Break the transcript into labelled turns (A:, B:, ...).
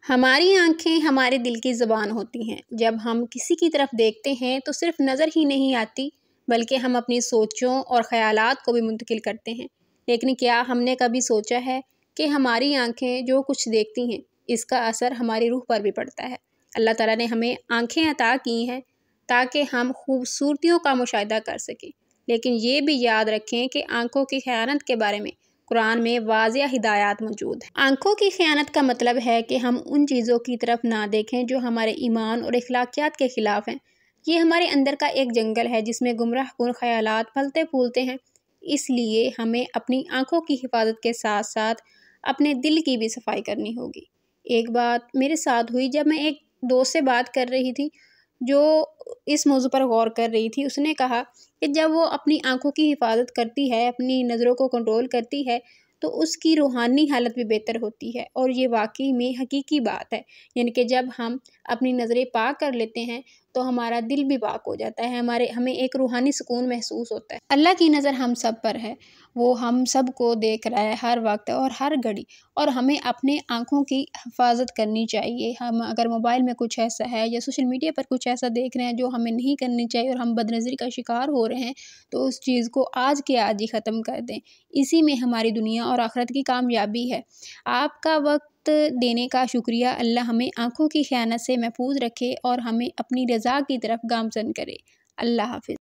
A: ہماری آنکھیں ہمارے دل کی زبان ہوتی ہیں۔ جب ہم کسی کی طرف دیکھتے ہیں تو صرف نظر ہی نہیں آتی بلکہ ہم اپنی سوچوں اور خیالات کو بھی منتقل کرتے ہیں۔ لیکن کیا ہم نے کبھی سوچا ہے کہ ہماری آنکھیں جو کچھ دیکھتی ہیں اس کا اثر ہماری روح پر بھی پڑتا ہے؟ اللہ تعالیٰ نے ہمیں آنکھیں عطا کی ہیں تاکہ ہم خوبصورتیوں کا مشاہدہ کر سکیں، لیکن یہ بھی یاد رکھیں کہ آنکھوں کی خیانت کے بارے میں قرآن میں واضح ہدایات موجود ہیں۔ آنکھوں کی خیانت کا مطلب ہے کہ ہم ان چیزوں کی طرف نہ دیکھیں جو ہمارے ایمان اور اخلاقیات کے خلاف ہیں۔ یہ ہمارے اندر کا ایک جنگل ہے جس میں گمراہ کن خیالات پھلتے پھولتے ہیں، اس لیے ہمیں اپنی آنکھوں کی حفاظت کے ساتھ ساتھ اپنے دل کی بھی صفائی کرنی ہوگی۔ ایک بات میرے ساتھ ہوئی جب میں ایک دوست سے بات کر رہی تھی جو اس موضوع پر غور کر رہی تھی۔ اس نے کہا کہ جب وہ اپنی آنکھوں کی حفاظت کرتی ہے، اپنی نظروں کو کنٹرول کرتی ہے تو اس کی روحانی حالت بھی بہتر ہوتی ہے، اور یہ واقعی میں حقیقی بات ہے۔ یعنی کہ جب ہم اپنی نظریں پاک کر لیتے ہیں تو ہمارا دل بھی پاک ہو جاتا ہے، ہمیں ایک روحانی سکون محسوس ہوتا ہے۔ اللہ کی نظر ہم سب پر ہے، وہ ہم سب کو دیکھ رہا ہے ہر وقت اور ہر گھڑی، اور ہمیں اپنے آنکھوں کی حفاظت کرنی چاہیے۔ ہم اگر موبائل میں کچھ ایسا ہے یا سوشل میڈیا پر کچھ ایسا دیکھ رہے ہیں جو ہمیں نہیں کرنی چاہیے اور ہم بد نظری کا شکار ہو رہے ہیں تو اس چیز کو آج کے آج ہی ختم کر دیں۔ اسی میں ہماری دنیا اور آخرت کی کامیابی ہے۔ آپ کا وقت دینے کا شکریہ۔ اللہ ہمیں آنکھوں کی خیانت سے محفوظ رکھے اور ہمیں اپنی رضا کی طرف گامزن کرے۔ اللہ حافظ۔